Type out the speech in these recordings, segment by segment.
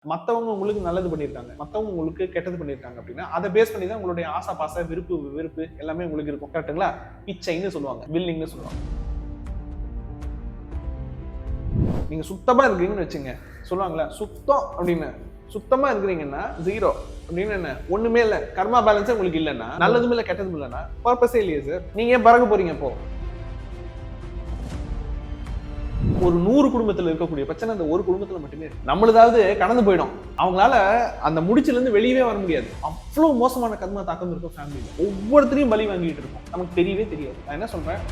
மத்தவங்க உங்களுக்கு நல்லது பண்ணியிருக்காங்க, மத்தவங்க உங்களுக்கு கெட்டது பண்ணியிருக்காங்க அப்படின்னா அதை பேஸ் பண்ணி தான் உங்களுடைய ஆசை பாச வெறுப்பு எல்லாமே உங்களுக்கு இருக்கும். கரெக்ட்டுங்களா? இச்சைன்னு சொல்லுவாங்க, வில்லிங்னு சொல்லுவாங்க. நீங்க சுத்தமா இருக்கீங்கன்னு வச்சுங்க, சொல்லுவாங்களா சுத்தம் அப்படின்னு. சுத்தமா இருக்கிறீங்கன்னா ஜீரோ அப்படின்னு என்ன, ஒண்ணுமே இல்ல, கர்மா பேலன்ஸே உங்களுக்கு இல்லைன்னா, நல்லதும் இல்ல கெட்டதும் இல்லைன்னா பர்பஸே இல்லையே சார். நீங்க ஏன் பறக்க போறீங்க இப்போ? ஒரு 100 குடும்பத்துல இருக்கக்கூடிய பிரச்சனை அந்த ஒரு குடும்பத்துல மட்டுமே இருக்கு. நம்மளதாவது கடந்து போயிடும், அவங்களால அந்த முடிச்சுல இருந்து வெளியவே வர முடியாது. அவ்வளவு மோசமான கர்மா தாக்கம் இருக்கும் ஃபேமிலியில. ஒவ்வொருத்தரையும் பலி வாங்கிட்டு இருக்கும், நமக்கு தெரியவே தெரியாது. நான் என்ன சொல்றேன்,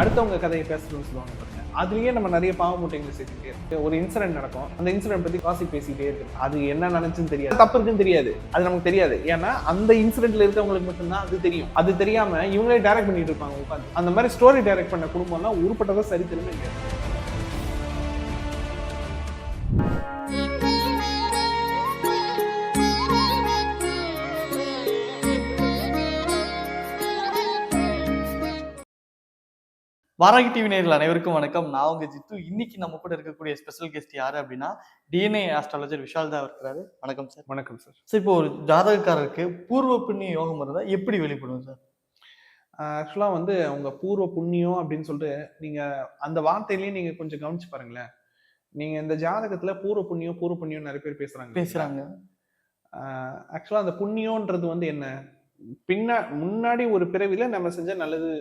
அடுத்தவங்க கதையை பேசுறதுன்னு சொல்லுவாங்க பாருங்க, அதுலயே நம்ம நிறைய பாவ மூட்டைகளை சேர்த்துட்டே இருக்கு. ஒரு இன்சிடென்ட் நடக்கும், அந்த இன்சிடென்ட் பத்தி காசி பேசிட்டே இருக்கு, அது என்ன நினைச்சுன்னு தெரியாது, தப்பு இருக்குன்னு தெரியாது, அது நமக்கு தெரியாது. ஏன்னா அந்த இன்சிடென்ட்ல இருக்கவங்களுக்கு மட்டும்தான் அது தெரியும். அது தெரியாம இவங்களே டைரக்ட் பண்ணிட்டு இருப்பாங்க உட்காந்து. அந்த மாதிரி ஸ்டோரி டைரக்ட் பண்ண குடும்பம்லாம் உருப்பட்டதா சரித்திரமே இல்லையா. வாராகி டிவி நேயர்கள் அனைவருக்கும் வணக்கம். நான் உங்க ஜித்து. இன்னைக்கு நம்ம கூட இருக்கக்கூடிய ஸ்பெஷல் கெஸ்ட் யாரு அப்படின்னா டிஎன்ஏ ஆஸ்ட்ராலஜர் விஷால் தான் இருக்கிறாரு. வணக்கம் சார். வணக்கம் சார். சார், இப்போ ஒரு ஜாதகக்காரருக்கு பூர்வ புண்ணிய யோகம் இருந்தா எப்படி வெளிப்படும் சார்? ஆக்சுவலா வந்து அவங்க பூர்வ புண்ணியம் அப்படின்னு சொல்லிட்டு நீங்க அந்த வார்த்தையிலேயே நீங்க கொஞ்சம் கவனிச்சு பாருங்களேன். நீங்க இந்த ஜாதகத்துல பூர்வ புண்ணியம் நிறைய பேர் பேசுறாங்க. ஆக்சுவலா அந்த புண்ணியம்ன்றது வந்து என்ன, முன்னாடி ஒரு பிறவில நம்ம செஞ்ச நல்லது,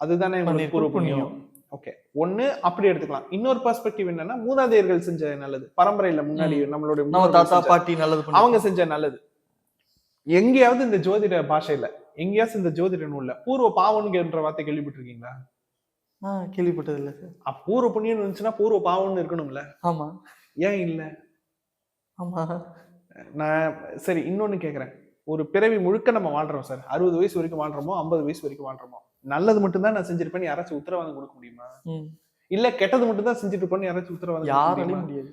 அதுதானே பூர்வ புண்ணியம். ஓகே, ஒண்ணு அப்படி எடுத்துக்கலாம். இன்னொரு பெர்ஸ்பெக்டிவ் என்னன்னா, மூதாதையர்கள் செஞ்ச நல்லது, பரம்பரையில முன்னாடி நம்மளுடைய தாத்தா பாட்டி நல்லது அவங்க செஞ்ச நல்லது. எங்கேயாவது இந்த ஜோதிட பாஷையில, எங்கேயாவது இந்த ஜோதிட நூல்ல பூர்வ பாவம்ன்ற வார்த்தை கேள்விப்பட்டிருக்கீங்களா? கேள்விப்பட்டது இல்ல சார். பூர்வ புண்ணியம் இருந்துச்சுன்னா பூர்வ பாவம்னு இருக்கணும்ல. ஆமா. ஏன் இல்ல? ஆமா. நான் சரி இன்னொன்னு கேக்குறேன், ஒரு பிறவி முழுக்க நம்ம வாழ்றோம் சார், 60 வயசு வரைக்கும் வாழ்றோமோ 50 வயசு வரைக்கும் வாழ்றோமோ, நல்லது மட்டும்தான் நான் செஞ்சிருப்பேன்னு யாராச்சும் உத்தரவாதம் கொடுக்க முடியுமா? இல்ல கெட்டது மட்டும் தான் செஞ்சுட்டு இருப்பேன்னு யாராச்சும் உத்தரவாதம் முடியாது.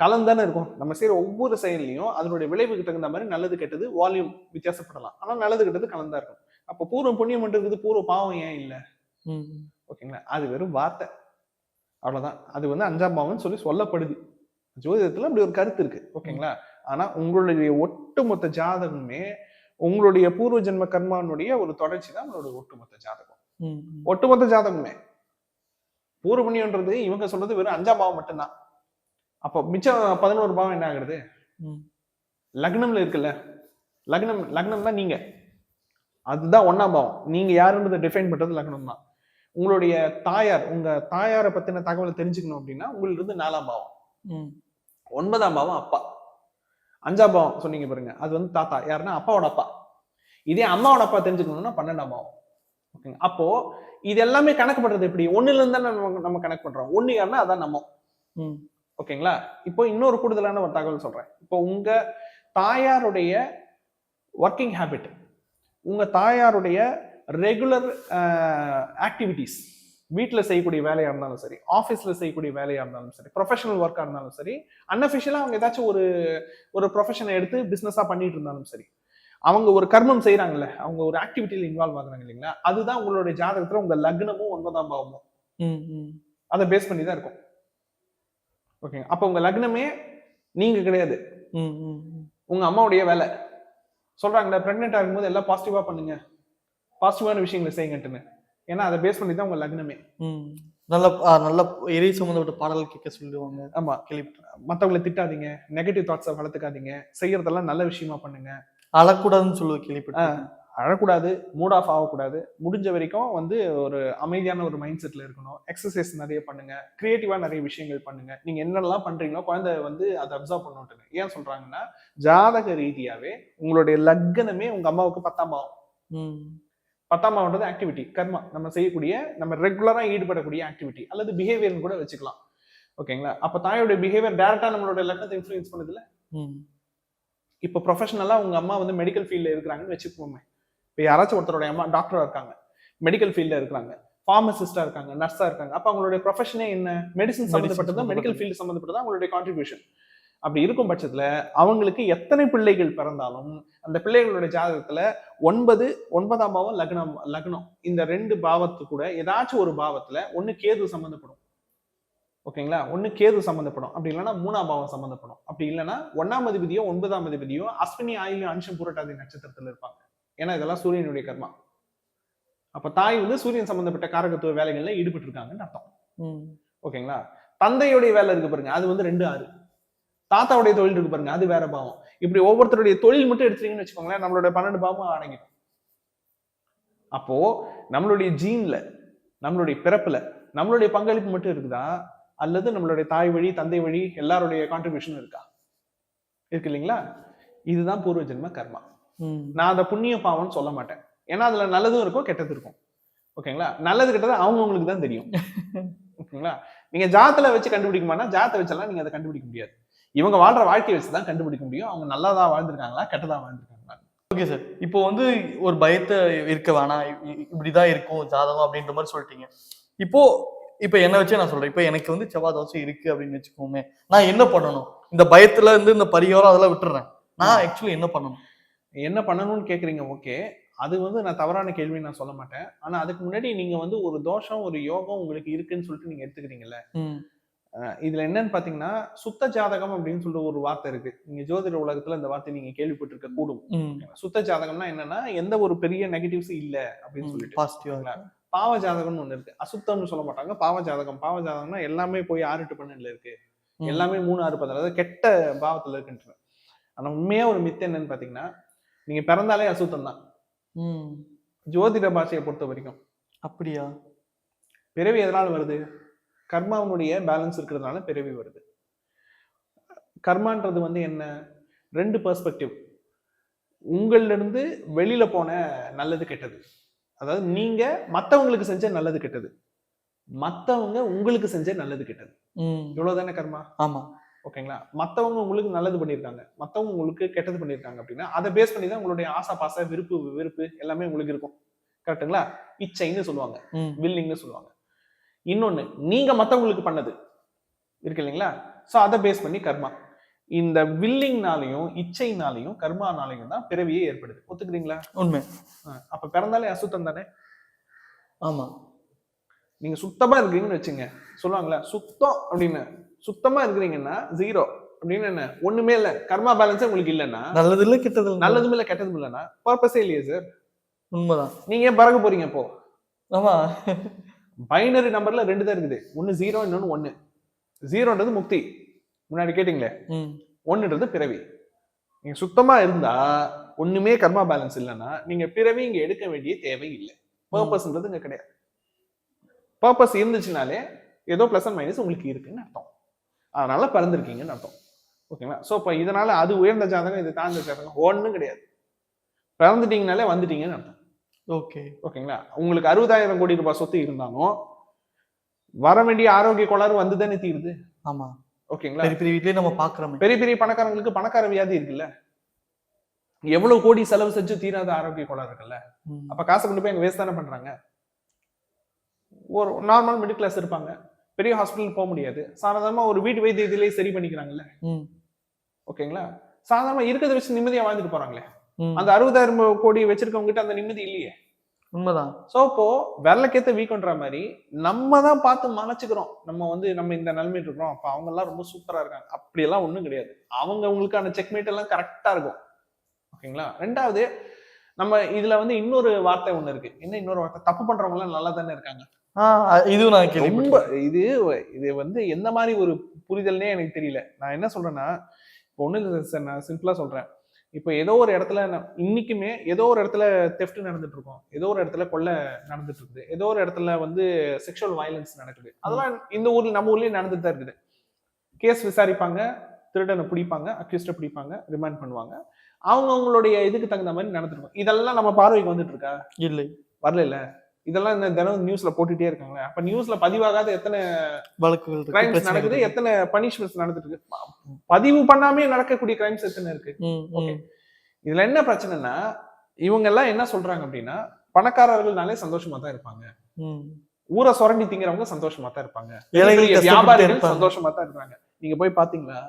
கலந்தானே இருக்கும். நம்ம செய்யற ஒவ்வொரு செயலையும் அதனுடைய விளைவுக்கு தகுந்த மாதிரி நல்லது கெட்டது வால்யூம் வித்தியாசப்படலாம், ஆனா நல்லது கெட்டது கலந்தா இருக்கும். அப்ப பூர்வ புண்ணியம் மட்டும் இருக்குது, பூர்வ பாவம் ஏன் இல்ல? ஓகேங்களா, அது வெறும் வார்த்தை, அவ்வளவுதான். அது வந்து 5ஆம் பாவம்னு சொல்லப்படுது ஜோதிடத்துல, அப்படி ஒரு கருத்து இருக்கு. ஓகேங்களா, ஆனா உங்களுடைய ஒட்டுமொத்த ஜாதகமே உங்களுடைய பூர்வ ஜென்ம கர்மானுடைய ஒரு தொடர்ச்சி தான் உங்களுடைய ஒட்டுமொத்த ஜாதகம். ஒட்டுமொத்த ஜாதகமே பூர்வ புண்ணியம்ன்றது இவங்க சொல்றது வெறும் 5ஆம் பாவம் மட்டும்தான். அப்போ மிச்சம் 11 பாவம் என்ன ஆகுறது? லக்னம்ல இருக்குல்ல, லக்னம்னா நீங்க, அதுதான் 1ஆம் பாவம். நீங்க யாருன்றதை டிஃபைன் பண்றது லக்னம் தான். உங்களுடைய தாயார், உங்க தாயாரை பத்தின தகவலை தெரிஞ்சுக்கணும் அப்படின்னா உங்களுக்கு இருந்து 4ஆம் பாவம். 9ஆம் பாவம் அப்பா. 5ஆம் பாவம் சொன்னீங்க பாருங்க, அது வந்து தாத்தா, யாருன்னா அப்பாவோட அப்பா. இதே அம்மாவோட அப்பா தெரிஞ்சுக்கணும்னா 12ஆம் பாவம். ஓகேங்க, அப்போ இது எல்லாமே கணக்கு பண்றது எப்படி? 1ல இருந்து தான் நம்ம கணக்கு பண்றோம். 1 யாருன்னா அதான் நம்ம. ஓகேங்களா, இப்போ இன்னொரு கூடுதலான ஒரு தகவல் சொல்றேன். இப்போ உங்க தாயாருடைய ஒர்க்கிங் ஹேபிட், உங்க தாயாருடைய ரெகுலர் ஆக்டிவிட்டிஸ், வீட்டுல செய்யக்கூடிய வேலையா இருந்தாலும் சரி, ஆபீஸ்ல செய்யக்கூடிய வேலையா இருந்தாலும் சரி, ப்ரொஃபஷனல் ஒர்க்கா இருந்தாலும் சரி, அன்அஃபிஷியலா அவங்க ஏதாச்சும் ஒரு ப்ரொஃபஷனை எடுத்து பிசினஸா பண்ணிட்டு இருந்தாலும் சரி, அவங்க ஒரு கர்மம் செய்யறாங்கல்ல, அவங்க ஒரு ஆக்டிவிட்டியில இன்வால்வ் ஆகுறாங்க இல்லைங்களா, அதுதான் உங்களுடைய ஜாதகத்துல உங்க லக்னமும் 9ஆம் பாவமும் அதை பேஸ் பண்ணி தான் இருக்கும். ஓகேங்க, அப்ப உங்க லக்னமே நீங்க கிடையாது, உங்க அம்மாவுடைய வேலை. சொல்றாங்களே பிரெக்னெண்டா இருக்கும்போது எல்லாம் பாசிட்டிவா பண்ணுங்க, பாசிட்டிவான விஷயங்களை செய்யுங்கட்டுன்னு, ஏன்னா அதை பேஸ் பண்ணி தான் உங்க லக்னமே. நல்ல இறை சம்பந்தப்பட்ட பாடல் கேட்க சொல்லுவாங்க. ஆமா, மத்தவங்களை திட்டாதீங்க, நெகட்டிவ் தாட்ஸை வளர்த்துக்காதீங்க, செய்யறதெல்லாம் நல்ல விஷயமா பண்ணுங்க, அழக்கூடாதுன்னு சொல்லுவது கேள்விப்பட்டேன். அழக்கூடாது, மூட் ஆஃப் ஆகக்கூடாது, முடிஞ்ச வரைக்கும் வந்து ஒரு அமைதியான ஒரு மைண்ட் செட்ல இருக்கணும், எக்ஸசைஸ் நிறைய பண்ணுங்க, கிரியேட்டிவா நிறைய விஷயங்கள் பண்ணுங்க. நீங்க என்னெல்லாம் பண்றீங்களோ குழந்தை வந்து அதை அப்சர்வ் பண்ணணும். ஏன் சொல்றாங்கன்னா, ஜாதக ரீதியாவே உங்களுடைய லக்னமே உங்க அம்மாவுக்கு 10ஆம் பாவம். 10ஆம் பாவம்ன்றது ஆக்டிவிட்டி, கர்மா, நம்ம செய்யக்கூடிய, நம்ம ரெகுலரா ஈடுபடக்கூடிய ஆக்டிவிட்டி அல்லது பிஹேவியர்னு கூட வச்சுக்கலாம். ஓகேங்களா, அப்ப தாயோட பிஹேவியர் டைரக்டா நம்மளோட லக்னத்தை இன்ஃப்ளூயன்ஸ் பண்ணுது இல்ல. இப்போ ப்ரொஃபஷனலா உங்க அம்மா வந்து மெடிக்கல் ஃபீல்ட்ல இருக்கிறாங்கன்னு வச்சுக்கோமே, இப்போ யாராச்சும் ஒருத்தரோட அம்மா டாக்டரா இருக்காங்க, மெடிக்கல் ஃபீல்ட்ல இருக்காங்க, ஃபார்மசிஸ்டா இருக்காங்க, நர்ஸா இருக்காங்க, அப்ப அவங்களுடைய ப்ரொஃபஷனே என்ன? மெடிசன் சம்பந்தப்பட்டது, மெடிக்கல் ஃபீல்டு சம்பந்தப்பட்டது அவங்களுடைய கான்ட்ரிபியூஷன். அப்படி இருக்கும் பட்சத்துல அவங்களுக்கு எத்தனை பிள்ளைகள் பிறந்தாலும் அந்த பிள்ளைகளுடைய ஜாதகத்துல 9ஆம் பாவம் லக்னம், இந்த 2 பாவத்து கூட ஏதாச்சும் ஒரு பாவத்துல ஒண்ணு கேது சம்பந்தப்படும். ஓகேங்களா? ஒண்ணு கேது சம்பந்தப்படும், அப்படி இல்லைன்னா 3ஆம் பாவம் சம்பந்தப்படும், அப்படி இல்லைன்னா 1ஆம் அதிபதியோ 9ஆம் அதிபதியோ அஸ்வினி ஆயில்யம் அனுஷம் பூரட்டாதி நட்சத்திரத்துல இருப்பாங்க. ஏன்னா இதெல்லாம் சூரியனுடைய கர்மா. அப்ப தாய் வந்து சூரியன் சம்பந்தப்பட்ட காரகத்துவ வேலைகள்ல ஈடுபட்டு இருக்காங்கன்னு அர்த்தம். ஓகேங்களா? தந்தையுடைய வேலை இருக்கு பாருங்க, அது வந்து 2, 6. தாத்தாவுடைய தொழில் இருக்கு பாருங்க, அது வேற பாவம். இப்படி ஒவ்வொருத்தருடைய தொழில் மட்டும் எடுத்துட்டீங்கன்னு வச்சுக்கோங்களேன், நம்மளோட 12 பாவமும் அடங்கிடும். அப்போ நம்மளுடைய ஜீன்ல, நம்மளுடைய பிறப்புல நம்மளுடைய பங்களிப்பு மட்டும் இருக்குதா, அல்லது நம்மளுடைய தாய் வழி தந்தை வழி எல்லாருடைய கான்ட்ரிபியூஷனும் இருக்கா? இருக்கு இல்லைங்களா? இதுதான் பூர்வ ஜென்ம கர்மா. நான் அதை புண்ணிய பாவம்னு சொல்ல மாட்டேன். ஏன்னா அதுல நல்லதும் இருக்கும் கெட்டதும் இருக்கும். ஓகேங்களா? நல்லது கெட்டது அவங்கவுங்களுக்கு தான் தெரியும். ஓகேங்களா? நீங்க ஜாத்துல வச்சு கண்டுபிடிக்குமானா ஜாத்தை வச்செல்லாம் நீங்க அதை கண்டுபிடிக்க முடியாது. இவங்க வாழ்ற வாழ்க்கையை வச்சுதான் கண்டுபிடிக்க முடியும். அவங்க நல்லதா வாழ்ந்திருக்காங்களா கெட்டதா வாழ்ந்திருக்காங்களா. ஓகே சார், இப்போ வந்து ஒரு பயத்தை இருக்க வேணாம், இப்படிதான் இருக்கும் ஜாதகம் அப்படின்ற மாதிரி சொல்லிட்டீங்க. இப்போ என்ன வச்சே நான் சொல்றேன், இப்போ எனக்கு வந்து செவ்வாய் தோசை இருக்கு அப்படின்னு வச்சுக்கோமே, நான் என்ன பண்ணணும்? இந்த பயத்துல இருந்து இந்த பரிகாரம் அதெல்லாம் விட்டுறேன், நான் ஆக்சுவலி என்ன பண்ணணும்? என்ன பண்ணணும்னு கேக்குறீங்க. ஓகே, அது வந்து நான் தவறான கேள்வி நான் சொல்ல மாட்டேன். ஆனா அதுக்கு முன்னாடி நீங்க வந்து ஒரு தோஷம் ஒரு யோகம் உங்களுக்கு இருக்குன்னு சொல்லிட்டு நீங்க எடுத்துக்கிறீங்கல்ல, இதுல என்னன்னு பாத்தீங்கன்னா சுத்த ஜாதகம் அப்படின்னு சொல்லிட்டு ஒரு வார்த்தை இருக்கு. நீங்க ஜோதிட உலகத்துல இந்த வார்த்தை நீங்க கேள்விப்பட்டிருக்க கூடும். சுத்த ஜாதகம்னா என்னன்னா எந்த ஒரு பெரிய நெகட்டிவ்ஸ் இல்ல அப்படின்னு சொல்லிட்டு. பாவ ஜாதகம்னு ஒண்ணு இருக்கு. அசுத்தம்னு சொல்ல மாட்டாங்க, பாவ ஜாதகம். பாவ ஜாதகம்னா எல்லாமே போய் 6, 8, 12 இருக்கு, எல்லாமே 3, 6, 10, அதாவது கெட்ட பாவத்துல இருக்குன்ற. ஆனா உண்மையா ஒரு மித்து என்னன்னு பாத்தீங்கன்னா, நீங்க பிறந்தாலே அசுத்தம் தான் ஜோதிட பாஷையை பொறுத்த வரைக்கும். அப்படியா? பிறவி எதனால வருது? கர்மாவுடைய பேலன்ஸ் இருக்கிறதுனால பிறவி வருது. கர்மான்றது வந்து என்ன? 2 பெர்ஸ்பெக்டிவ். உங்கள்ல இருந்து வெளியில போன நல்லது கெட்டது, அதாவது நீங்க மத்தவங்களுக்கு செஞ்ச நல்லது கெட்டது, மத்தவங்க உங்களுக்கு செஞ்ச நல்லது கெட்டது, இவ்வளவுதானே கர்மா. ஆமா. ஓகேங்களா? மத்தவங்க உங்களுக்கு நல்லது பண்ணிருக்காங்க, மத்தவங்க உங்களுக்கு கெட்டது பண்ணிருக்காங்க அப்படின்னா அதை பேஸ் பண்ணி தான் உங்களுடைய ஆசை பாச விருப்பு வெறுப்பு எல்லாமே உங்களுக்கு இருக்கும். கரெக்டுங்களா? இச்சைன்னு சொல்லுவாங்க, வில்லிங்னு சொல்லுவாங்க. இன்னொன்னு நீங்க மத்தவங்களுக்கு பண்ணது இருக்கு இல்லைங்களா? சோ அதை பேஸ் பண்ணி கர்மா. இந்த வில்லிங்னாலையும் இச்சைனாலையும் கர்மானாலையும் தான் பிறவியே ஏற்படுது. ஒத்துக்கிறீங்களா? உண்மை. அப்ப பிறந்தாலே அசுத்தம் தானே. ஆமா. நீங்க சுத்தமா இருக்கீங்கன்னு வச்சுங்க, சொல்லுவாங்களா சுத்தம் அப்படின்னு. சுத்தமா இருக்கிறீங்கன்னா 0 அப்படின்னு என்ன? ஒண்ணுமே இல்ல, கர்மா பேலன்ஸே உங்களுக்கு இல்லைன்னா, நல்லது இல்ல கெட்டது, நல்லதும் இல்ல கெட்டதும் இல்லைன்னா பர்பஸே இல்லையே சார். உண்மைதான். நீங்க ஏன் பறக்க போறீங்க இப்போ? ஆமா. பைனரி நம்பர்ல 2 தான் இருக்குது, ஒன்னு 0 இன்னொன்னு 1. 0ன்றது முக்தி, முன்னாடி கேட்டீங்களே. 1ன்றது பிறவி. நீங்க சுத்தமா இருந்தா ஒண்ணுமே கர்மா பேலன்ஸ் இல்லைன்னா நீங்க பிறவி இங்க எடுக்க வேண்டிய தேவை இல்லை. பர்பஸ்ன்றது இங்க கிடையாது. பர்பஸ் இருந்துச்சுனாலே ஏதோ பிளஸ் அண்ட் மைனஸ் உங்களுக்கு இருக்குன்னு அர்த்தம். அதனால பிறந்திருக்கீங்கன்னு அர்த்தம். ஓகேங்களா? சோ இப்ப இதனால அது உயர்ந்த ஜாதகம் இது தாழ்ந்த ஜாதகம் ஒண்ணும் கிடையாது. பிறந்துட்டீங்கனாலே வந்துட்டீங்கன்னு அர்த்தம். ஓகே. ஓகேங்களா? உங்களுக்கு 60,000 கோடி ரூபாய் சொத்து இருந்தாலும் வர வேண்டிய ஆரோக்கிய கோளாறு வந்துதானே தீருது. ஆமா. ஓகேங்களா? பெரிய பெரிய வீட்லயே நம்ம பாக்குறோம், பெரிய பெரிய பணக்காரங்களுக்கு பணக்கார வியாதி இருக்குல்ல, எவ்வளவு கோடி செலவு செஞ்சு தீராத ஆரோக்கிய கோளாறு இருக்குல்ல. அப்ப காசை கொண்டு போய் அங்க வேஸ்ட் தானே பண்றாங்க. ஒரு நார்மல் மிடில் கிளாஸ் இருப்பாங்க, பெரிய ஹாஸ்பிட்டல் போக முடியாது, சாதாரணமா ஒரு வீட்டு வைத்தியத்திலேயே சரி பண்ணிக்கிறாங்கல்ல. ஓகேங்களா? சாதாரணமா இருக்கிறத வச்சு நிம்மதியா வாழ்ந்துட்டு போறாங்களே. அந்த 60,000 கோடி வச்சிருக்கவங்க கிட்ட அந்த நிம்மதி இல்லையே. உண்மைதான். சோ இப்போ விரலக்கேத்த வீக்கன்ற மாதிரி நம்ம தான் பார்த்து மறைச்சுக்கிறோம். நம்ம இந்த நிலைமையில இருக்கிறோம், அப்ப அவங்க எல்லாம் ரொம்ப சூப்பரா இருக்காங்க. அப்படி எல்லாம் ஒண்ணும் கிடையாது. அவங்களுக்கான செக்மேட் எல்லாம் கரெக்டா இருக்கும். ஓகேங்களா? 2வது நம்ம இதுல இன்னொரு வார்த்தை ஒண்ணு இருக்கு. என்ன இன்னொரு வார்த்தை? தப்பு பண்றவங்க எல்லாம் நல்லா தானே இருக்காங்க. இதுவும் நான் கேள்விப்பட்டேன். இது எந்த மாதிரி ஒரு புரிதல்னே எனக்கு தெரியல. நான் என்ன சொல்றேன்னா, இப்போ ஒண்ணு இல்லை சார், நான் சிம்பிளா சொல்றேன். இப்போ ஏதோ ஒரு இடத்துல இன்னைக்குமே ஏதோ ஒரு இடத்துல தெஃப்ட் நடந்துட்டு இருக்கும், ஏதோ ஒரு இடத்துல கொலை நடந்துட்டு இருக்குது, ஏதோ ஒரு இடத்துல செக்ஷுவல் வயலன்ஸ் நடக்குது. அதெல்லாம் இந்த ஊர்ல நம்ம ஊர்லயே நடந்துட்டு தான் இருக்குது. கேஸ் விசாரிப்பாங்க, திருடனை பிடிப்பாங்க, அக்யூஸ்ட பிடிப்பாங்க, ரிமாண்ட் பண்ணுவாங்க. அவங்களுடைய இதுக்கு தகுந்த மாதிரி நடந்துருக்கும். இதெல்லாம் நம்ம பார்வைக்கு வந்துட்டு இருக்கா? இல்லை, வரல. இல்ல இதெல்லாம் இந்த தினம் நியூஸ்ல போட்டுட்டே இருக்காங்க. அப்ப நியூஸ்ல பதிவாகாத எத்தனை வழக்குகள் கிரைம்ஸ் நடக்குது, எத்தனை பனிஷ்மெண்ட்ஸ் நடந்துட்டு இருக்கு, பதிவு பண்ணாமே நடக்கக்கூடிய கிரைம்ஸ் எத்தனை இருக்கு. இதுல என்ன பிரச்சனைனா, இவங்க எல்லாம் என்ன சொல்றாங்க அப்படின்னா, பணக்காரர்கள்னாலே சந்தோஷமா தான் இருப்பாங்க, ஊரை சுரண்டி திங்கிறவங்க சந்தோஷமா தான் இருப்பாங்க, வியாபாரிகள் சந்தோஷமா தான் இருக்காங்க. நீங்க போய் பாத்தீங்களா?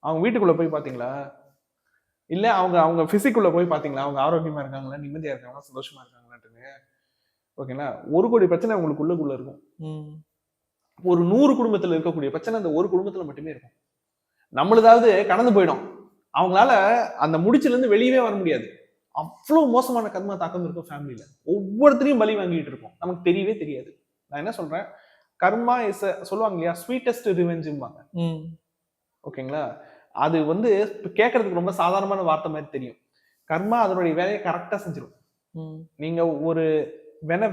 அவங்க வீட்டுக்குள்ள போய் பாத்தீங்களா? இல்ல அவங்க பிசிக்குள்ள போய் பாத்தீங்களா? அவங்க ஆரோக்கியமா இருக்காங்களா, நிம்மதியா இருக்காங்களா, சந்தோஷமா இருக்காங்களான்னு. ஓகேங்களா? 1 கோடி பிரச்சனை உங்களுக்கு உள்ளுக்குள்ள இருக்கும். ஒரு 100 குடும்பத்துல இருக்கக்கூடிய பிரச்சனை அந்த ஒரு குடும்பத்துல மட்டுமே இருக்கும். நம்மளதாவது கடந்து போயிடும். அவங்களால அந்த முடிச்சுல இருந்து வெளியவே வர முடியாது. அவ்வளவு மோசமான கர்மா தாக்கம் இருக்கும் ஃபேமிலியில. ஒவ்வொருத்தரையும் பலி வாங்கிட்டு இருக்கோம். நமக்கு தெரியவே தெரியாது. நான் என்ன சொல்றேன், கர்மா இஸ் சொல்லுவாங்க இல்லையா, ஸ்வீட்டஸ்ட் ரிவெஞ்சும்பாங்க. ஓகேங்களா? அது வந்து கேட்கறதுக்கு ரொம்ப சாதாரணமான வார்த்தை மாதிரி தெரியும். கர்மா அதனுடைய வேலையை கரெக்டா செஞ்சிடும். நீங்க ஒரு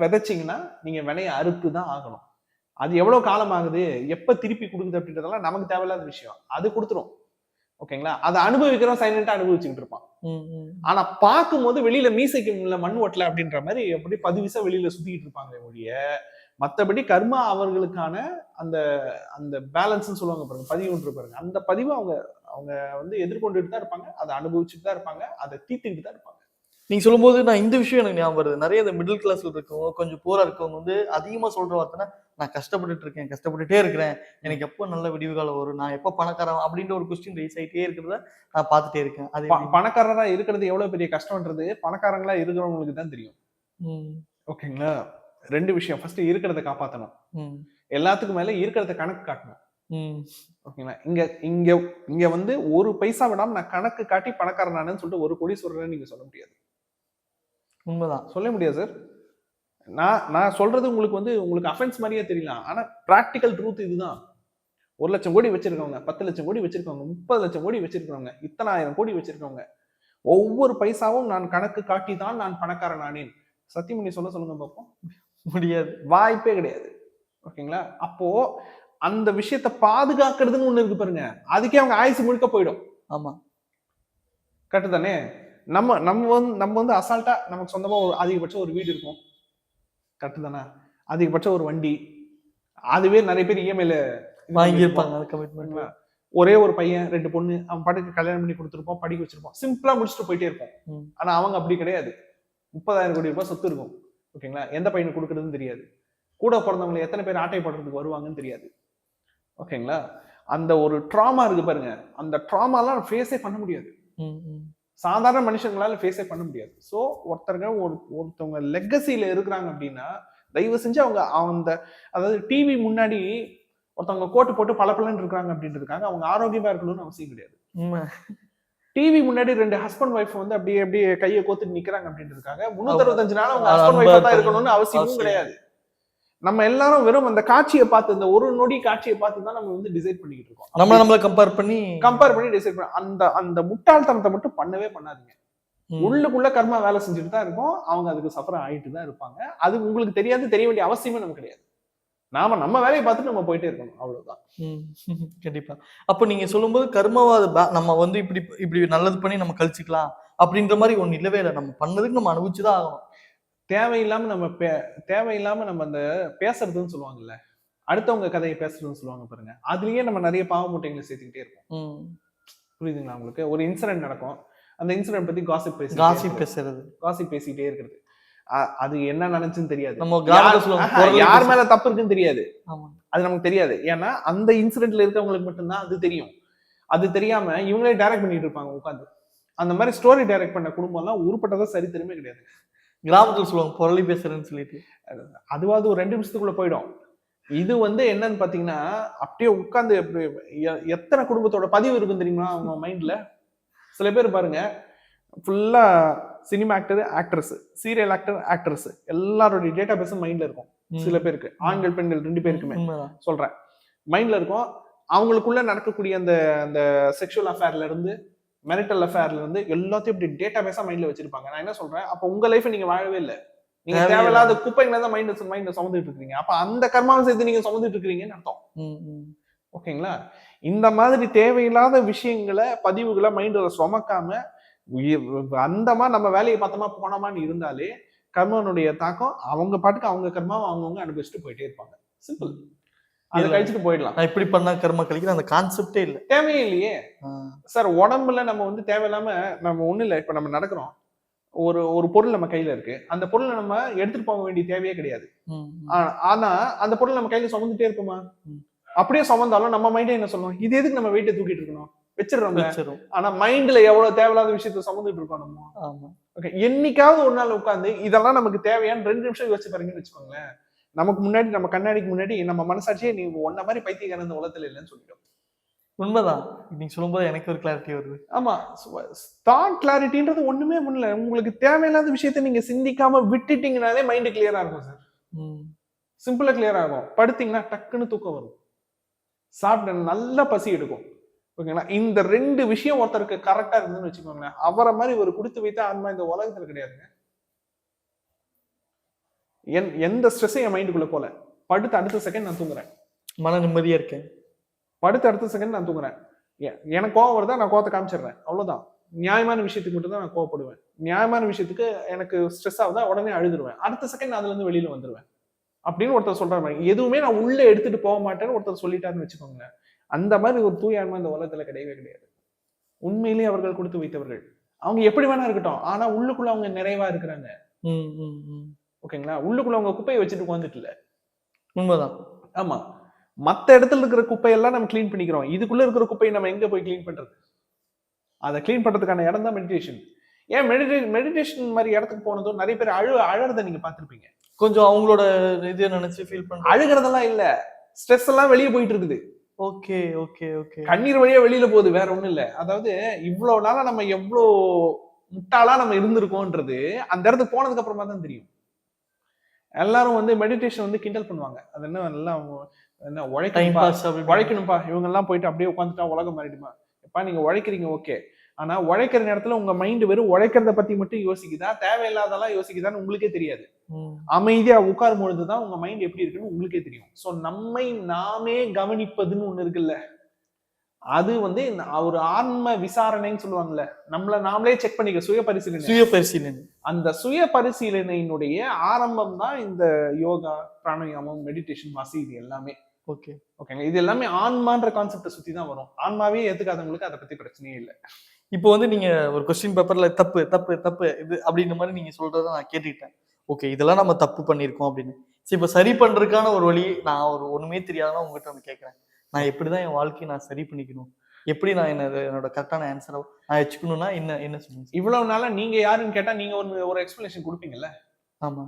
விதைச்சீங்கன்னா நீங்க வினையை அறுத்து தான் ஆகணும். அது எவ்வளவு காலம் ஆகுது, எப்ப திருப்பி கொடுக்குது அப்படின்றதெல்லாம் நமக்கு தேவையில்லாத விஷயம். அது கொடுத்துரும். ஓகேங்களா? அதை அனுபவிக்கிறோம், சைலண்டா அனுபவிச்சுக்கிட்டு இருப்பான். ஆனா பார்க்கும்போது வெளியில மீசைக்கு மண் ஓட்டல அப்படின்ற மாதிரி அப்படி பதிவிசா வெளியில சுத்திக்கிட்டு இருப்பாங்க ஒழிய, மத்தபடி கர்மா அவர்களுக்கான அந்த அந்த பேலன்ஸ் சொல்லுவாங்க பாருங்க, பதிவு ஒன்று பாருங்க, அந்த பதிவு அவங்க அவங்க வந்து எதிர்கொண்டுட்டு தான் இருப்பாங்க, அதை அனுபவிச்சுட்டு தான் இருப்பாங்க, அதை தீர்த்துக்கிட்டு தான் இருப்பாங்க. நீங்க சொல்லும்போது நான் இந்த விஷயம் எனக்கு ஞாபகம் வருது. நிறைய இந்த மிடில் கிளாஸ்ல இருக்கவங்க, கொஞ்சம் போரா இருக்கவங்க வந்து அதிகமா சொல்ற வார்த்தைனா, நான் கஷ்டப்பட்டுட்டு இருக்கேன், கஷ்டப்பட்டுட்டே இருக்கிறேன், எனக்கு எப்போ நல்ல விடிவு காலம் வரும், நான் எப்போ பணக்காரன் அப்படின்ற ஒரு கொஸ்டின் ரைஸ் ஆகிட்டே இருக்கிறத நான் பார்த்துட்டே இருக்கேன். அது பணக்காரரா இருக்கிறது எவ்வளவு பெரிய கஷ்டம்ன்றது பணக்காரங்களா இருக்கிறவங்களுக்கு தான் தெரியும். ஓகேங்களா? 2 விஷயம். ஃபர்ஸ்ட் இருக்கிறத காப்பாற்றணும். எல்லாத்துக்கும் மேல இருக்கிறத கணக்கு காட்டணும். ஓகேங்களா? இங்க இங்க இங்க வந்து ஒரு பைசா விடாம நான் கணக்கு காட்டி பணக்காரனானு சொல்லிட்டு ஒரு கோடி சொல்றேன்னு நீங்க சொல்ல முடியாது. உண்மைதான், சொல்ல முடியாது சார். நான் சொல்றது உங்களுக்கு வந்து உங்களுக்கு அஃபென்ஸ் மாதிரியே தெரியலாம். ஆனா பிராக்டிக்கல் ட்ரூத் இதுதான். 1 லட்சம் கோடி வச்சிருக்கவங்க, 10 லட்சம் கோடி வச்சிருக்கவங்க, 30 லட்சம் கோடி வச்சிருக்கவங்க, இத்தனை ஆயிரம் கோடி வச்சிருக்கவங்க, ஒவ்வொரு பைசாவும் நான் கணக்கு காட்டி தான் நான் பணக்காரனானேன். சத்தியம் பண்ணி சொல்லுங்க பார்ப்போம். முடியாது, வாய்ப்பே கிடையாது. ஓகேங்களா? அப்போ அந்த விஷயத்தை பாதுகாக்கிறதுன்னு ஒண்ணு இருக்கு பாருங்க, அதுக்கே அவங்க ஆயுசு முழுக்க போயிடும். ஆமா, கரெக்ட் தானே? நம்ம வந்து அசால்ட்டா நமக்கு சொந்தமா ஒரு அதிகபட்சம் ஒரு வீடு இருக்கும். கரெக்ட் தானே? அதிகபட்சம் ஒரு வண்டி, அதுவே நிறைய பேர் இஎம்ஐல வாங்கியிருப்பாங்க. ஒரே ஒரு பையன் 2 பொண்ணு, அவன் பாட்டுக்கு கல்யாணம் பண்ணி கொடுத்துருப்போம், படிக்க வச்சிருப்போம், சிம்பிளா முடிச்சுட்டு போயிட்டே இருப்போம். ஆனா அவங்க அப்படி கிடையாது. 30,000 கோடி ரூபாய் சொத்து இருக்கும். ஓகேங்களா? எந்த பையனுக்கு கொடுக்குறதுன்னு தெரியாது. கூட பிறந்தவங்களை எத்தனை பேர் ஆட்டை போடுறதுக்கு வருவாங்கன்னு தெரியாது. ஓகேங்களா? அந்த ஒரு ட்ராமா இருக்கு பாருங்க, அந்த ட்ராமாலாம் ஃபேஸே பண்ண முடியாது. சாதாரண மனுஷங்களால ஃபேஸே பண்ண முடியாது. ஸோ ஒருத்தவங்க லெகசியில இருக்கிறாங்க அப்படின்னா தயவு செஞ்சு அவங்க அந்த அதாவது டிவி முன்னாடி ஒருத்தவங்க கோட்டு போட்டு பளபளன்னு இருக்காங்க அப்படின்னு இருக்காங்க, அவங்க ஆரோக்கியமா இருக்கணும்னு அவசியம் கிடையாது. டிவி முன்னாடி 2 ஹஸ்பண்ட் ஒய்ஃப் வந்து அப்படியே அப்படியே கையை கோத்துட்டு நிக்கிறாங்க அப்படின்னு இருக்காங்க, 365 நாள் அவங்க ஹஸ்பண்ட் ஒய்ஃபா தான் இருக்கணும்னு அவசியமும் கிடையாது. நம்ம எல்லாரும் வெறும் அந்த காட்சியை பார்த்து, இந்த ஒரு நொடி காட்சியை பார்த்து தான் நம்ம வந்து டிசைட் பண்ணிக்கிட்டு இருக்கோம். நம்மள கம்பேர் பண்ணி டிசைட் பண்ண அந்த முட்டாள்தனத்தை மட்டும் பண்ணவே பண்ணாதீங்க. உள்ளுக்குள்ள கர்மா வேலை செஞ்சுட்டு தான் இருக்கும், அவங்க அதுக்கு சஃபர் ஆயிட்டு தான் இருப்பாங்க. அது உங்களுக்கு தெரியாது, தெரிய வேண்டிய அவசியமே நமக்கு கிடையாது. நம்ம வேலையை பார்த்துட்டு நம்ம போயிட்டே இருக்கணும், அவ்வளவுதான். கண்டிப்பா. அப்ப நீங்க சொல்லும்போது கர்மாவை நம்ம வந்து இப்படி நல்லது பண்ணி நம்ம கழிச்சுக்கலாம் அப்படின்ற மாதிரி ஒண்ணு இல்லவே இல்லை. நம்ம பண்ணதுக்கு நம்ம அனுபவிச்சுதான் ஆகணும். தேவையில்லாம நம்ம அந்த பேசுறதுன்னு சொல்லுவாங்கல்ல, அடுத்தவங்க கதையை பேசுறதுன்னு சொல்லுவாங்க பாருங்க, அதுலயே நம்ம நிறைய பாவ மூட்டைகளை சேர்த்துக்கிட்டே இருப்போம். புரியுதுங்களா உங்களுக்கு? ஒரு இன்சிடென்ட் நடக்கும், அந்த இன்சிடென்ட் பத்தி காசிப் பேசிக்கிட்டே இருக்கிறது, அது என்ன நினைச்சுன்னு தெரியாது, யார் மேல தப்பு இருக்குன்னு தெரியாது, அது நமக்கு தெரியாது. ஏன்னா அந்த இன்சிடென்ட்ல இருக்கவங்களுக்கு மட்டும்தான் அது தெரியும். அது தெரியாம இவங்களே டைரக்ட் பண்ணிட்டு இருப்பாங்க உட்காந்து. அந்த மாதிரி ஸ்டோரி டைரக்ட் பண்ண குடும்பம் எல்லாம் உருப்பட்டதா சரித்திரமே கிடையாது. கிராமத்துல சொல்லுவாங்க பொருளி பேசுறேன்னு சொல்லிட்டு, அதுவாது ஒரு 2 நிமிஷத்துக்குள்ள போயிடும். இது வந்து என்னன்னு பாத்தீங்கன்னா அப்படியே உட்கார்ந்து எத்தனை குடும்பத்தோட பதிவு இருக்குன்னு தெரியுமா அவங்க மைண்ட்ல. சில பேர் பாருங்க, ஃபுல்லா cinema actor, actress, serial actor, actress எல்லாரோட டேட்டா பேஸும் மைண்ட்ல இருக்கும். சில பேருக்கு, ஆண்கள் பெண்கள் 2 பேருக்குமே சொல்றேன், மைண்ட்ல இருக்கும். அவங்களுக்குள்ள நடக்கக்கூடிய அந்த செக்ஷுவல் அஃபேர்ல இருந்து, மெரிட்டல் அஃபேர்ல இருந்து எல்லாத்தையும் இப்படி டேட்டா பேஸா மைண்ட்ல வச்சிருப்பாங்க. நான் என்ன சொல்றேன், அப்ப உங்க லைஃப் நீங்க வாழவே இல்லை, நீங்க தேவையில்லாத குப்பைங்களை தான் மைண்ட்ல சுமந்துட்டு இருக்கீங்க. அப்ப அந்த கர்மாவை சேர்த்து நீங்க சுமந்துட்டு இருக்கீங்கன்னு அர்த்தம். ஓகேங்களா? இந்த மாதிரி தேவையில்லாத விஷயங்களை, பதிவுகளை மைண்ட்ல சுமக்காம அந்தமா நம்ம வேலையை பார்த்தோமா போனோமான்னு இருந்தாலே கர்மனுடைய தாக்கம் அவங்க பாட்டுக்கு அவங்க கர்மாவை அவங்கவுங்க அனுபவிச்சுட்டு போயிட்டே இருப்பாங்க. சிம்பிள். அதை கழிச்சுட்டு போயிடலாம். நான் இப்படி பண்ணா கர்ம கழிக்கிற அந்த கான்செப்டே இல்லை, தேவையே இல்லையே சார். உடம்புல நம்ம வந்து தேவையில்லாம நம்ம ஒண்ணு இல்லை, இப்ப நம்ம நடக்கிறோம், ஒரு பொருள் நம்ம கையில இருக்கு, அந்த பொருளை நம்ம எடுத்துட்டு போக வேண்டிய தேவையே கிடையாது. ஆனா அந்த பொருள் நம்ம கையில சுமந்துட்டே இருப்போமா? அப்படியே சுமந்தாலும் நம்ம மைண்டே என்ன சொல்லுவோம், இது எதுக்கு நம்ம வெயிட்டை தூக்கிட்டு இருக்கணும், வச்சிடறோம். ஆனா மைண்ட்ல எவ்வளவு தேவையில்லாத விஷயத்த சுமந்துட்டு இருக்கோம் நம்ம. ஓகே, என்னைக்காவது ஒரு நாள் உட்காந்து இதெல்லாம் நமக்கு தேவையான 2 நிமிஷம் யோசிச்சு பாருங்கன்னு வச்சுக்கோங்களேன், நமக்கு முன்னாடி நம்ம கண்ணாடிக்கு முன்னாடி நம்ம மனசாட்சியே நீ ஒன்ன மாதிரி பைத்தியக்காரன் இந்த உலகத்துல இல்லைன்னு சொல்லிடும். உண்மைதான். நீங்க சொல்லும்போது எனக்கு ஒரு கிளாரிட்டி வருது. ஆமா, தாட் கிளாரிட்டின்றது ஒண்ணுமே பண்ணல. உங்களுக்கு தேவையில்லாத விஷயத்த நீங்க சிந்திக்காம விட்டுட்டீங்கனாலே மைண்ட் கிளியரா இருக்கும் சார். சிம்பிளா கிளியர் ஆகும். படுத்தீங்கன்னா டக்குன்னு தூக்கம் வரும், சாப்பிட்ட நல்ல பசி எடுக்கும். ஓகேங்களா? இந்த 2 விஷயம் ஒருத்தருக்கு கரெக்டா இருந்ததுன்னு வச்சுக்கோங்களேன், அவரை மாதிரி ஒரு கொடுத்து வைத்த ஆன்மா இந்த உலகத்துல கிடையாதுங்க. எந்த ஸ்ட்ரெஸ்ஸும் என் மைண்டுக்குள்ள போல. படுத்த அடுத்த செகண்ட் நான் தூங்குறேன், மன நிம்மதியா இருக்கேன். படுத்த அடுத்த செகண்ட் நான் தூங்குறேன். எனக்கு கோவம் வருதா, நான் கோவத்தை காமிச்சிடுறேன், அவ்வளவுதான். நியாயமான விஷயத்துக்கு மட்டும் தான் நான் கோவப்படுவேன். நியாயமான விஷயத்துக்கு எனக்கு ஸ்ட்ரெஸ் ஆகுதா உடனே அழுதுருவேன், அடுத்த செகண்ட் அதுல இருந்து வெளியில வந்துருவேன் அப்படின்னு ஒருத்தர் சொல்ற மாதிரி. எதுவுமே நான் உள்ள எடுத்துட்டு போக மாட்டேன்னு ஒருத்தர் சொல்லிட்டாருன்னு வச்சுக்கோங்க, அந்த மாதிரி ஒரு தூய ஆன்மா இந்த உலகத்துல கிடையவே கிடையாது. உண்மையிலேயே அவர்கள் கொடுத்து வைத்தவர்கள். அவங்க எப்படி வேணா இருக்கட்டும், ஆனா உள்ளுக்குள்ள அவங்க நிறைவா இருக்கிறாங்க. ஓகேங்களா? உள்ளுக்குள்ள அவங்க குப்பையை வச்சுட்டு உட்காந்துட்டு இல்ல. உண்மைதான். ஆமா, மத்த இடத்துல இருக்கிற குப்பையெல்லாம் நம்ம கிளீன் பண்ணிக்கிறோம், இதுக்குள்ள இருக்கிற குப்பையை நம்ம எங்க போய் கிளீன் பண்றது? அதை கிளீன் பண்றதுக்கான இடம் தான் மெடிடேஷன். ஏன் மெடிடேஷன் மாதிரி இடத்துக்கு போனதும் நிறைய பேர் அழறத நீங்க பாத்திருப்பீங்க. கொஞ்சம் அவங்களோட இது நினைச்சு ஃபீல் பண்ற. அழுகிறதெல்லாம் இல்ல, ஸ்ட்ரெஸ் எல்லாம் வெளியே போயிட்டு இருக்குது. Okay okay okay. கண்ணீர் வழியா வெளியில போகுது, வேற ஒண்ணும் இல்ல. அதாவது இவ்வளவு நாளா நம்ம எவ்வளவு முட்டாளா நம்ம இருந்திருக்கோன்றது அந்த இடத்துக்கு போனதுக்கு அப்புறமா தான் தெரியும். எல்லாரும் வந்து மெடிடேஷன் வந்து கிண்டல் பண்ணுவாங்க. அது என்ன எல்லாம் என்ன உழைக்கணும்பா, இவங்க எல்லாம் போயிட்டு அப்படியே உட்காந்துட்டா உலகம் மாறிடுமா? எப்பா நீங்க உழைக்கிறீங்க ஓகே, ஆனா உழைக்கிற நேரத்துல உங்க மைண்ட் வெறும் உழைக்கிறத பத்தி மட்டும் யோசிக்குதா, தேவையில்லாதெல்லாம் யோசிக்குதான்னு உங்களுக்கே தெரியாது. அமைதியா உட்காரும் பொழுதுதான் உங்க மைண்ட் எப்படி இருக்குன்னு உங்களுக்கே தெரியும். சோ நம்மை நாமே கவனிப்பதுன்னு ஒண்ணு இருக்குல்ல, அது வந்து ஒரு ஆன்ம விசாரணைன்னு சொல்லுவாங்கல்ல, நம்மள நாமளே செக் பண்ணிக்க, சுய பரிசீலனை. அந்த சுய பரிசீலனையினுடைய ஆரம்பம் தான் இந்த யோகா, பிராணாயாமம், மெடிடேஷன், வாசி, இது எல்லாமே. ஓகே ஓகேங்க, இது எல்லாமே ஆன்மான்ற கான்செப்டை சுத்தி தான் வரும். ஆன்மாவே ஏத்துக்காதவங்களுக்கு அதை பத்தி பிரச்சனையே இல்லை. இப்போ வந்து நீங்க ஒரு கொஸ்டின் பேப்பர்ல தப்பு தப்பு தப்பு இது அப்படின்ற மாதிரி நீங்க சொல்றதை நான் கேட்டுக்கிட்டேன். ஓகே, இதெல்லாம் நம்ம தப்பு பண்ணிருக்கோம் அப்படின்னு. சரி, இப்ப சரி பண்றதுக்கான ஒரு வழி நான் ஒண்ணுமே தெரியாதுன்னா உங்ககிட்ட வந்து கேட்கறேன். நான் எப்படிதான் என் வாழ்க்கையை நான் சரி பண்ணிக்கணும், எப்படி நான் என்னோட கரெக்டான ஆன்சரை நான் வச்சுக்கணும்னா என்ன சொல்லுங்க? இவ்வளவு நாளா நீங்க யாருன்னு கேட்டா நீங்க ஒரு எக்ஸ்பிளனேஷன் கொடுப்பீங்கல்ல. ஆமா,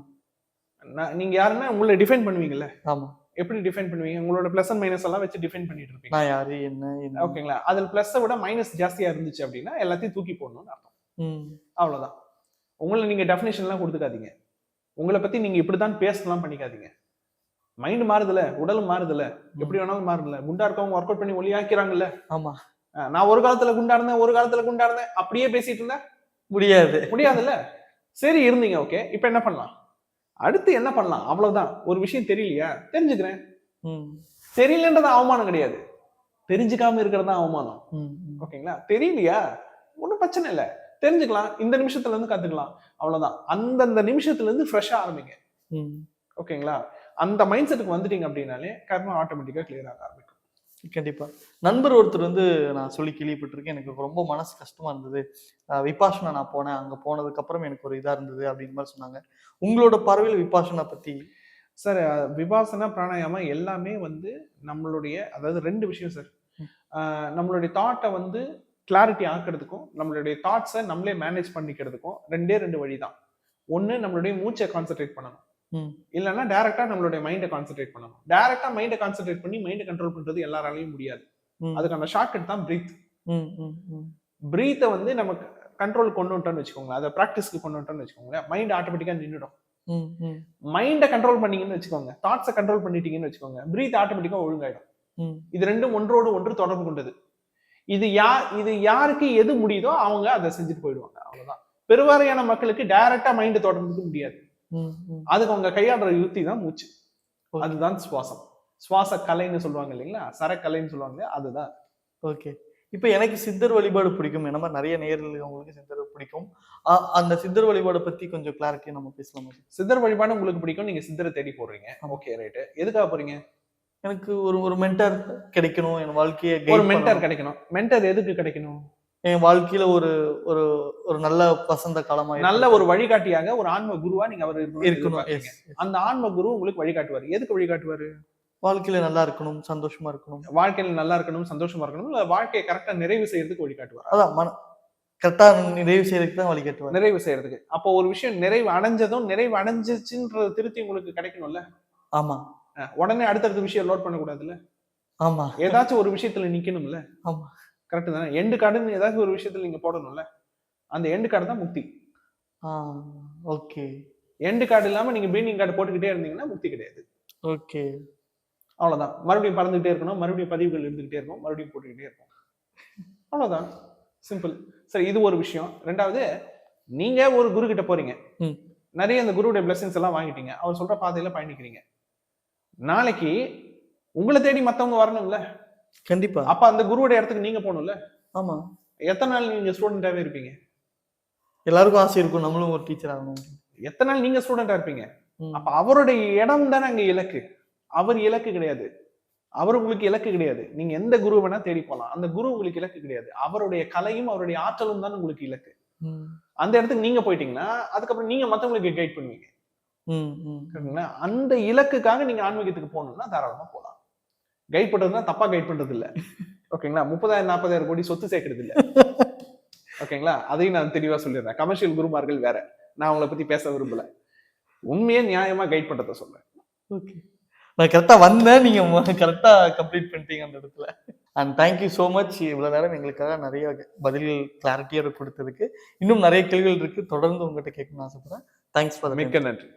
நீங்க யாருன்னா உங்களை டிஃபைன் பண்ணுவீங்கல்ல. ஆமா, எப்படி டிஃபைன் பண்ணுவீங்க? உங்களோட பிளஸ் அண்ட் மைனஸ் எல்லாம் வச்சு டிஃபைன் பண்ணிட்டு இருப்பீங்க. நான் யாரு என்ன ஓகேங்களா? அதுல பிளஸ் விட மைனஸ் ஜாஸ்தியா இருந்துச்சு அப்படின்னா எல்லாத்தையும் தூக்கி போடணும்னு அர்த்தம். அவ்வளவுதான். உங்களை நீங்க டெஃபினேஷன் எல்லாம் கொடுத்துக்காதீங்க. உங்களை பத்தி நீங்க இப்படித்தான் பேசலாம் பண்ணிக்காதீங்க. மைண்ட் மாறுதுல, உடலும் மாறுதுல, எப்படி வேணாலும் மாறுதுல. குண்டா இருக்கவங்க ஒர்க் அவுட் பண்ணி ஒல்லியாக்கிறாங்கல்ல. ஆமா, நான் ஒரு காலத்துல குண்டா இருந்தேன் அப்படியே பேசிட்டு இருந்தேன், முடியாதுல்ல. சரி இருந்தீங்க, ஓகே, இப்ப என்ன பண்ணலாம், அடுத்து என்ன பண்ணலாம், அவ்வளவுதான். ஒரு விஷயம் தெரியலையா, தெரிஞ்சுக்கிறேன். தெரியலன்றது அவமானம் கிடையாது, தெரிஞ்சுக்காம இருக்கிறது தான் அவமானம். ஓகேங்களா? தெரியலையா, ஒன்றும் பிரச்சனை இல்லை, தெரிஞ்சுக்கலாம், இந்த நிமிஷத்துல இருந்து கத்துக்கலாம், அவ்வளவுதான். அந்தந்த நிமிஷத்துல இருந்து ஃப்ரெஷ்ஷா ஆரம்பிங்க. ஓகேங்களா? அந்த மைண்ட் செட்டுக்கு வந்துட்டீங்க அப்படின்னாலே கர்மா ஆட்டோமேட்டிக்கா கிளியர் ஆக ஆரம்பிக்கும். கண்டிப்பா. நண்பர் ஒருத்தர் வந்து நான் சொல்லி கேள்விப்பட்டிருக்கேன், எனக்கு ரொம்ப மனசு கஷ்டமா இருந்தது, விபாஷனா நான் போனேன், அங்க போனதுக்கு அப்புறம் எனக்கு ஒரு இதா இருந்தது அப்படின்ற மாதிரி சொன்னாங்க. உங்களோட பார்வையில் விபாஷனா பத்தி? சார், விபாசனா பிராணாயாமா எல்லாமே வந்து நம்மளுடைய, அதாவது 2 விஷயம் சார். நம்மளுடைய தாட்டை வந்து கிளாரிட்டி ஆக்குறதுக்கும் நம்மளுடைய தாட்ஸை நம்மளே மேனேஜ் பண்ணிக்கிறதுக்கும் 2 வழிதான். ஒண்ணு, நம்மளுடைய மூச்சை கான்சென்ட்ரேட் பண்ணணும், இல்லைன்னா டைரக்டா நம்மளுடைய மைண்டை கான்சென்ட்ரேட் பண்ணணும். டைரக்டா மைண்டை கான்சென்ட்ரேட் பண்ணி மைண்டை கண்ட்ரோல் பண்றது எல்லாராலையும் முடியாது. அதுக்கான ஷார்ட்கட் தான் பிரீத். பிரீத்தை வந்து நமக்கு கண்ட்ரோல் கொண்டு வந்துட்டோம்னு வச்சுக்கோங்களேன், அதை பிராக்டிஸ்க்கு கொண்டு வந்துட்டோம்னு வச்சுக்கோங்களேன், மைண்ட் ஆட்டோமேட்டிக்கா நின்றுடும். மைண்டை கண்ட்ரோல் பண்ணீங்கன்னு வச்சுக்கோங்க, தாட்ஸை கண்ட்ரோல் பண்ணிட்டீங்கன்னு வச்சுக்கோங்க, பிரீத் ஆட்டோமேட்டிக்கா ஒழுங்காயிடும். இது 2 ஒன்றோடு ஒன்று தொடர்பு கொண்டது. இது யாருக்கு எது முடியுதோ அவங்க அதை செஞ்சுட்டு போயிடுவாங்க, அவ்வளவுதான். பெருவாரியான மக்களுக்கு டைரக்டா மைண்ட் தொடர்றதுக்கு முடியாது. அதுக்கு அவங்க கையாடுற யுக்தி தான் மூச்சு. அதுதான் சுவாசம். சுவாச கலைன்னு சொல்லுவாங்க இல்லைங்களா, சரக்கலைன்னு சொல்லுவாங்க, அதுதான். ஓகே, இப்ப எனக்கு சித்தர் வழிபாடு பிடிக்கும், என்ன மாதிரி நிறைய நேரில் உங்களுக்கு சித்தர் பிடிக்கும். அந்த சித்தர் வழிபாடு பத்தி கொஞ்சம் கிளாரிட்டியா நம்ம பேசலாமா? சித்தர் வழிபாடு உங்களுக்கு பிடிக்கும், நீங்க சித்தரை தேடி போடுறீங்க, ஓகே ரைட். எதுக்காக போறீங்க? எனக்கு ஒரு மென்டர் கிடைக்கணும், என் வாழ்க்கையை ஒரு மென்டர் கிடைக்கணும். மென்டர் எதுக்கு கிடைக்கணும்? என் வாழ்க்கையில ஒரு நல்ல வசந்த காலமா, நல்ல ஒரு வழிகாட்டியாக, ஒரு ஆன்ம குருவா நீங்க அவர் இருக்கணும். அந்த ஆன்ம குரு உங்களுக்கு வழிகாட்டுவார். எதுக்கு வழிகாட்டுவாரு? வாழ்க்கையில நல்லா இருக்கணும், சந்தோஷமா இருக்கணும். வாழ்க்கையில நல்லா இருக்கணும், சந்தோஷமா இருக்கணும், இல்ல வாழ்க்கையை கரெக்டா நிறைவு செய்யறதுக்கு வழிகாட்டுவார். அதான் கரெக்டா நிறைவு செய்யறதுக்கு தான் வழிகாட்டுவார். நிறைவு செய்யறதுக்கு. அப்போ ஒரு விஷயம் நிறைவு அடைஞ்சதும், நிறைவு அடைஞ்சிச்சுன்றது திருத்தி உங்களுக்கு கிடைக்கணும்ல. ஆமா உடனே அடுத்தடுத்த விஷயம் லோட் பண்ணக்கூடாதுல்ல. ஆமா ஏதாச்சும் ஒரு விஷயத்துல நிக்கணும்ல. ஆமா கரெக்ட் தானே? எண்டு கார்டுன்னு ஏதாச்சும் ஒரு விஷயத்துல நீங்க போடணும்ல. அந்த எண்டு கார்டு தான் முக்தி. ஓகே எண்டு கார்டு இல்லாம நீங்க பீனிங் கார்டு போட்டுக்கிட்டே இருந்தீங்கன்னா முக்தி கிடையாது. ஓகே அவ்வளவுதான். மறுபடியும் பறந்துகிட்டே இருக்கணும், மறுபடியும் பதிவுகள் இருந்துகிட்டே இருக்கும், மறுபடியும் போட்டுக்கிட்டே இருக்கும். அவ்வளவுதான். சிம்பிள். சரி, இது ஒரு விஷயம். ரெண்டாவது, நீங்க ஒரு குரு கிட்ட போறீங்க. நிறைய அந்த குருவுடைய பிளெஸிங்ஸ் எல்லாம் வாங்கிட்டீங்க. அவர் சொல்ற பாதையில பயணிக்கிறீங்க. நாளைக்கு உங்களை தேடி மத்தவங்க வரணும்ல. கண்டிப்பா. அப்ப அந்த குருவுடைய இடத்துக்கு நீங்க போகணும்ல. ஆமா. எத்தனை நாள் நீங்க ஸ்டூடெண்டாவே இருப்பீங்க? எல்லாருக்கும் ஆசை இருக்கும் நம்மளும் ஒரு டீச்சர் ஆகணும். எத்தனை நாள் நீங்க ஸ்டூடெண்டா இருப்பீங்க? அப்ப அவருடைய இடம் தானே அங்க இலக்கு. அவர் இலக்கு கிடையாது. அவர் உங்களுக்கு இலக்கு கிடையாது. நீங்க எந்த குரு வேணா தேடி போலாம். அந்த குரு உங்களுக்கு இலக்கு கிடையாது. அவருடைய கலையும் அவருடைய ஆற்றலும் தான் உங்களுக்கு இலக்கு. அந்த இடத்துக்கு நீங்க போயிட்டீங்கன்னா அதுக்கப்புறம் நீங்க மத்தவங்களுக்கு கைட் பண்ணுவீங்க. அந்த இலக்குக்காக நீங்க ஆன்மீகத்துக்கு போகணும்னா தாராளமா போலாம். கைட் பண்றதுன்னா தப்பா கைட் பண்றது இல்ல. ஓகேங்களா? 30,000 40,000 கோடி சொத்து சேர்க்கறது இல்ல. ஓகேங்களா? அதையும் நான் தெளிவா சொல்லிடுறேன். கமர்ஷியல் குருமார்கள் வேற. நான் உங்களை பத்தி பேச விரும்பல. உண்மையே நியாயமா கைட் பண்றத சொல்றேன். ஓகே. நான் கரெக்டா வந்தேன், நீங்க கரெக்டா கம்ப்ளீட் பண்ணிட்டீங்க அந்த இடத்துல. And thank you so much. இவ்வளவு நேரம் எங்களுக்காக நிறைய பதில்கள் கிளாரிட்டியோட கொடுத்ததுக்கு. இன்னும் நிறைய கேள்விகள் இருக்கு, தொடர்ந்து உங்ககிட்ட கேட்கணும்னு ஆசைப்படுறேன். தேங்க்ஸ் ஃபார் மிக்க நன்றி.